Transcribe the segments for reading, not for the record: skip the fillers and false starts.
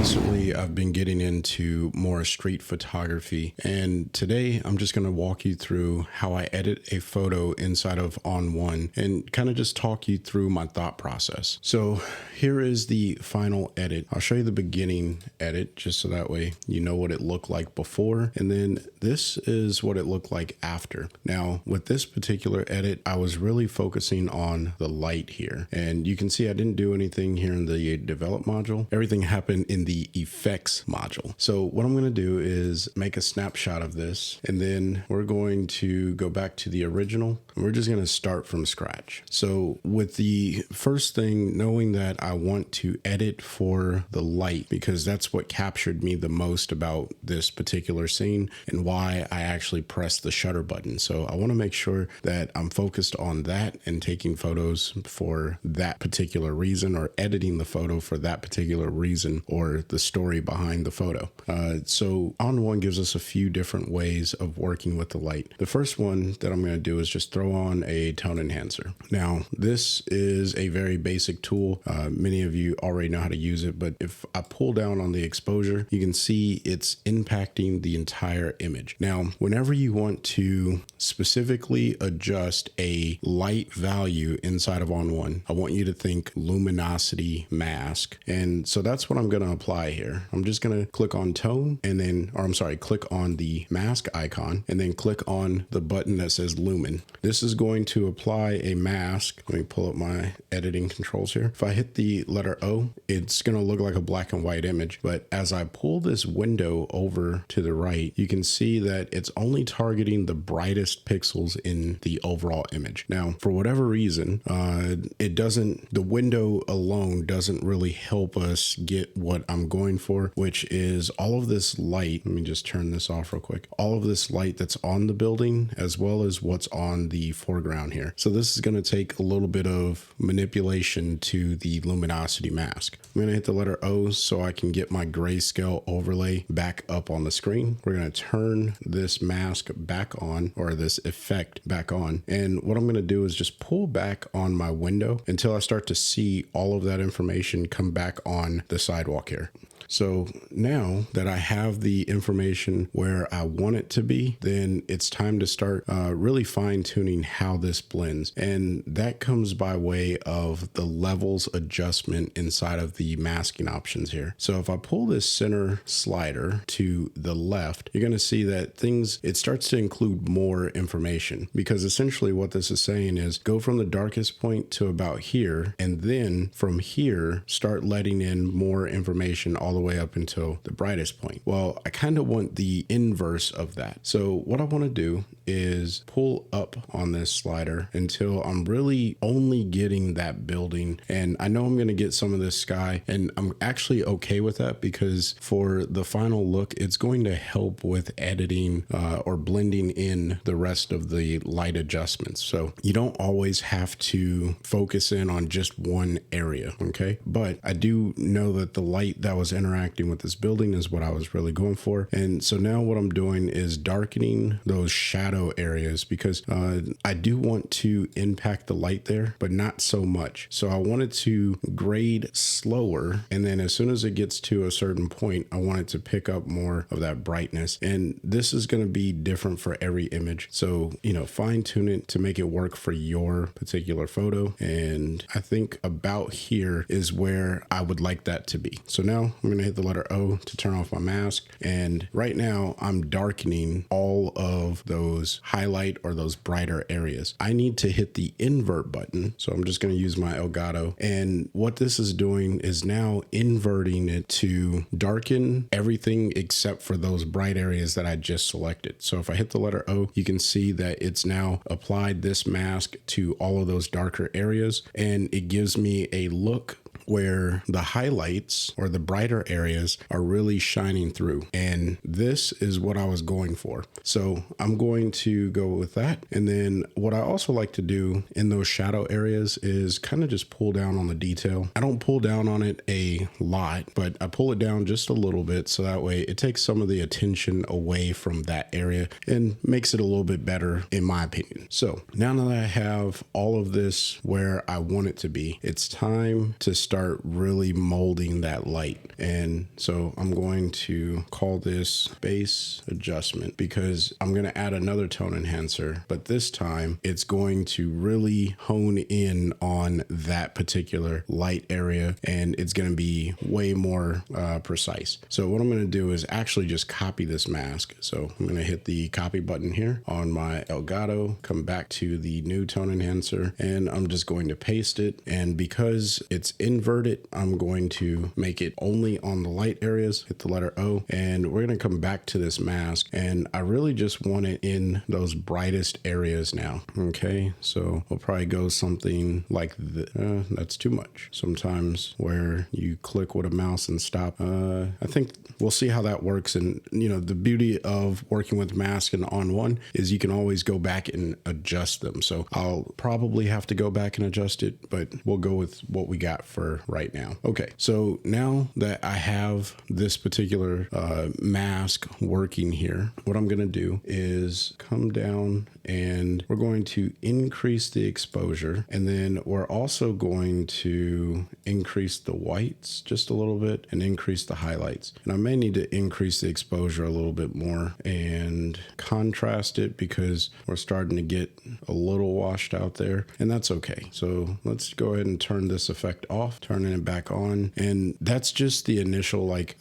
recently I've been getting into more street photography, and today I'm just going to walk you through how I edit a photo inside of ON1 and kind of just talk you through my thought process. So here is the final edit. I'll show you the beginning edit just so that way you know what it looked like before, and then this is what it looked like after. Now with this particular edit, I was really focusing on the light here, and you can see I didn't do anything here in the develop module. Everything happened in the effects module. So what I'm going to do is make a snapshot of this, and then we're going to go back to the original, and we're just going to start from scratch. So with the first thing, knowing that I want to edit for the light, because that's what captured me the most about this particular scene and why I actually pressed the shutter button. So I want to make sure that I'm focused on that and taking photos for that particular reason, or editing the photo for that particular reason, or the story behind the photo. So ON1 gives us a few different ways of working with the light. The first one that I'm going to do is just throw on a tone enhancer. Now this is a very basic tool. Many of you already know how to use it, but if I pull down on the exposure, you can see it's impacting the entire image. Now whenever you want to specifically adjust a light value inside of ON1, I want you to think luminosity mask. And so that's what I'm going to apply here. I'm just going to click on tone, and then, or I'm sorry, click on the mask icon, and then click on the button that says lumen. This is going to apply a mask. Let me pull up my editing controls here. If I hit the letter O, it's going to look like a black and white image. But as I pull this window over to the right, you can see that it's only targeting the brightest pixels in the overall image. Now, for whatever reason, the window alone doesn't really help us get what I'm going for, which is all of this light. Let me just turn this off real quick. All of this light that's on the building, as well as what's on the foreground here. So this is going to take a little bit of manipulation to the luminosity mask. I'm going to hit the letter O so I can get my grayscale overlay back up on the screen. We're going to turn this mask back on, or this effect back on. And what I'm going to do is just pull back on my window until I start to see all of that information come back on the sidewalk here. So now that I have the information where I want it to be, then it's time to start really fine tuning how this blends. And that comes by way of the levels adjustment inside of the masking options here. So if I pull this center slider to the left, you're going to see that it starts to include more information, because essentially what this is saying is go from the darkest point to about here, and then from here start letting in more information all the way up until the brightest point. Well, I kind of want the inverse of that. So what I want to do is pull up on this slider until I'm really only getting that building. And I know I'm going to get some of this sky, and I'm actually okay with that, because for the final look, it's going to help with editing or blending in the rest of the light adjustments. So you don't always have to focus in on just one area, okay? But I do know that the light that was interacting with this building is what I was really going for. And so now what I'm doing is darkening those shadow areas, because I do want to impact the light there, but not so much. So I want it to grade slower, and then as soon as it gets to a certain point, I want it to pick up more of that brightness. And this is going to be different for every image. So, fine tune it to make it work for your particular photo. And I think about here is where I would like that to be. So now I'm going to hit the letter O to turn off my mask. And right now I'm darkening all of those highlight or those brighter areas. I need to hit the invert button. So I'm just going to use my Elgato. And what this is doing is now inverting it to darken everything except for those bright areas that I just selected. So if I hit the letter O, you can see that it's now applied this mask to all of those darker areas, and it gives me a look where the highlights or the brighter areas are really shining through. And this is what I was going for. So I'm going to go with that. And then what I also like to do in those shadow areas is kind of just pull down on the detail. I don't pull down on it a lot, but I pull it down just a little bit, so that way it takes some of the attention away from that area and makes it a little bit better, in my opinion. So now that I have all of this where I want it to be, it's time to start start really molding that light. And so I'm going to call this base adjustment because I'm going to add another tone enhancer, but this time it's going to really hone in on that particular light area, and it's going to be way more precise. So what I'm going to do is actually just copy this mask. So I'm going to hit the copy button here on my Elgato, come back to the new tone enhancer, and I'm just going to paste it. And because it's inverted, I'm going to make it only on the light areas, hit the letter O, and we're going to come back to this mask, and I really just want it in those brightest areas now. Okay, so we'll probably go something like that's too much. Sometimes where you click with a mouse and stop, I think we'll see how that works. And you know, the beauty of working with mask and ON1 is you can always go back and adjust them. So I'll probably have to go back and adjust it, but we'll go with what we got for right now. Okay, so now that I have this particular mask working here, what I'm going to do is come down and we're going to increase the exposure, and then we're also going to increase the whites just a little bit and increase the highlights. And I may need to increase the exposure a little bit more and contrast it because we're starting to get a little washed out there, and that's okay. So let's go ahead and turn this effect off, turning it back on. And that's just the initial, like,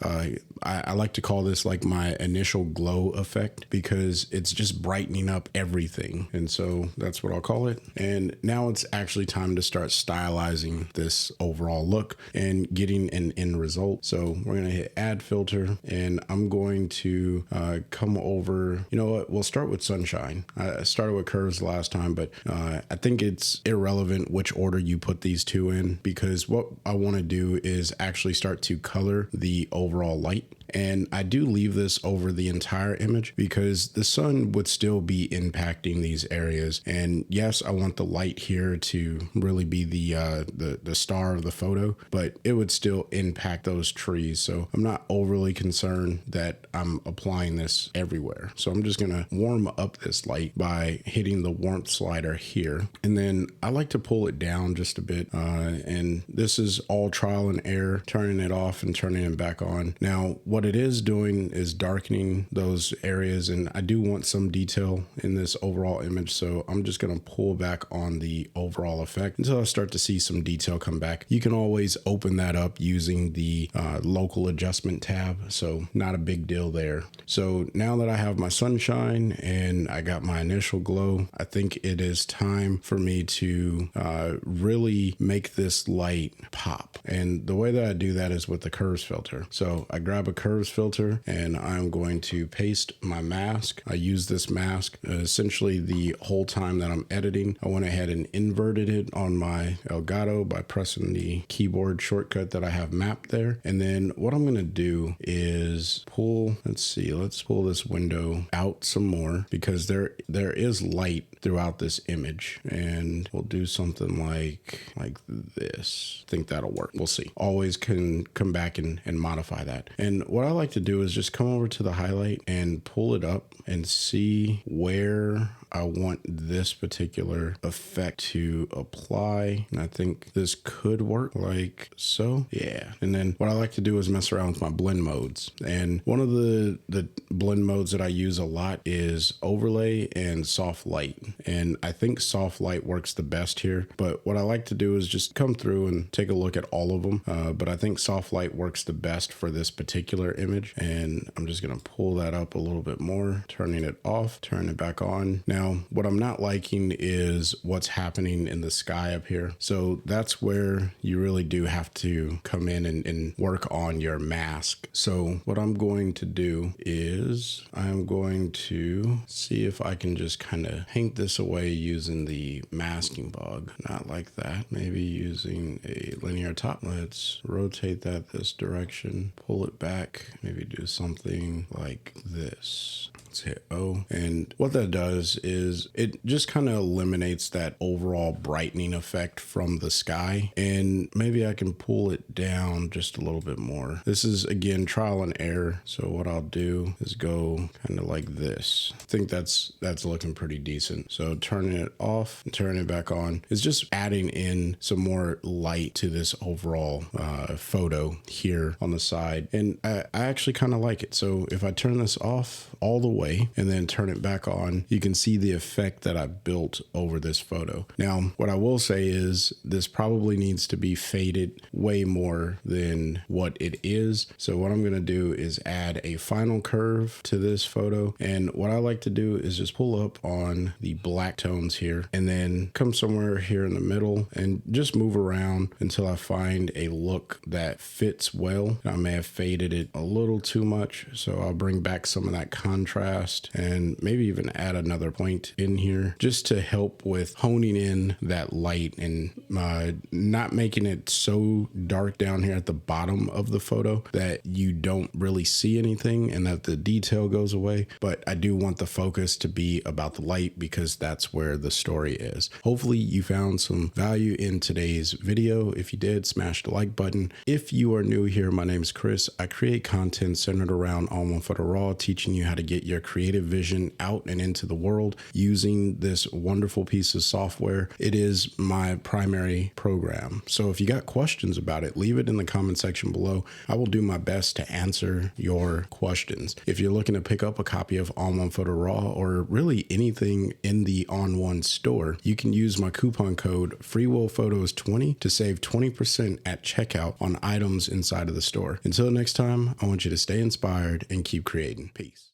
I like to call this like my initial glow effect because it's just brightening up everything. And so that's what I'll call it. And now it's actually time to start stylizing this overall look and getting an end result. So we're going to hit add filter, and I'm going to come over, you know what, we'll start with sunshine. I started with curves last time, but I think it's irrelevant which order you put these two in, because what I want to do is actually start to color the overall light. And I do leave this over the entire image because the sun would still be impacting these areas. And yes, I want the light here to really be the star of the photo, but it would still impact those trees. So I'm not overly concerned that I'm applying this everywhere. So I'm just going to warm up this light by hitting the warmth slider here. And then I like to pull it down just a bit. And this is all trial and error, turning it off and turning it back on. Now, what it is doing is darkening those areas, and I do want some detail in this overall image, so I'm just going to pull back on the overall effect until I start to see some detail come back. You can always open that up using the local adjustment tab, so not a big deal there. So now that I have my sunshine and I got my initial glow, I think it is time for me to really make this light pop. And the way that I do that is with the curves filter. So I grab a curves filter and I'm going to paste my mask. I use this mask essentially the whole time that I'm editing. I went ahead and inverted it on my Elgato by pressing the keyboard shortcut that I have mapped there. And then what I'm going to do is pull, let's pull this window out some more because there is light throughout this image, and we'll do something like this. I think that'll work. We'll see. Always can come back and modify that. And what I like to do is just come over to the highlight and pull it up and see where I want this particular effect to apply. And I think this could work like so. Yeah. And then what I like to do is mess around with my blend modes. And one of the blend modes that I use a lot is overlay and soft light. And I think soft light works the best here. But what I like to do is just come through and take a look at all of them. But I think soft light works the best for this particular image. And I'm just going to pull that up a little bit more, turning it off, turn it back on. Now, what I'm not liking is what's happening in the sky up here. So that's where you really do have to come in and work on your mask. So what I'm going to do is I'm going to see if I can just kind of paint this away using the masking bug. Not like that. Maybe using a linear top. Let's rotate that this direction, pull it back, maybe do something like this. Let's hit O. And what that does is it just kind of eliminates that overall brightening effect from the sky. And maybe I can pull it down just a little bit more. This is, again, trial and error. So what I'll do is go kind of like this. I think that's looking pretty decent. So turning it off and turning it back on is just adding in some more light to this overall photo here on the side. And I actually kind of like it. So if I turn this off all the way and then turn it back on, you can see the effect that I built over this photo. Now, what I will say is this probably needs to be faded way more than what it is. So what I'm going to do is add a final curve to this photo. And what I like to do is just pull up on the black tones here and then come somewhere here in the middle and just move around until I find a look that fits well. I may have faded it a little too much, so I'll bring back some of that contrast and maybe even add another point in here just to help with honing in that light and not making it so dark down here at the bottom of the photo that you don't really see anything and that the detail goes away. But I do want the focus to be about the light because that's where the story is. Hopefully you found some value in today's video. If you did, smash the like button. If you are new here, my name is Chris. I create content centered around ON1 Photo Raw, teaching you how to get your creative vision out and into the world using this wonderful piece of software. It is my primary program. So if you got questions about it, leave it in the comment section below. I will do my best to answer your questions. If you're looking to pick up a copy of ON1 Photo Raw or really anything in the ON1 store, you can use my coupon code FreeWillPhotos20 to save 20% at checkout on items inside of the store. Until next time, I want you to stay inspired and keep creating. Peace.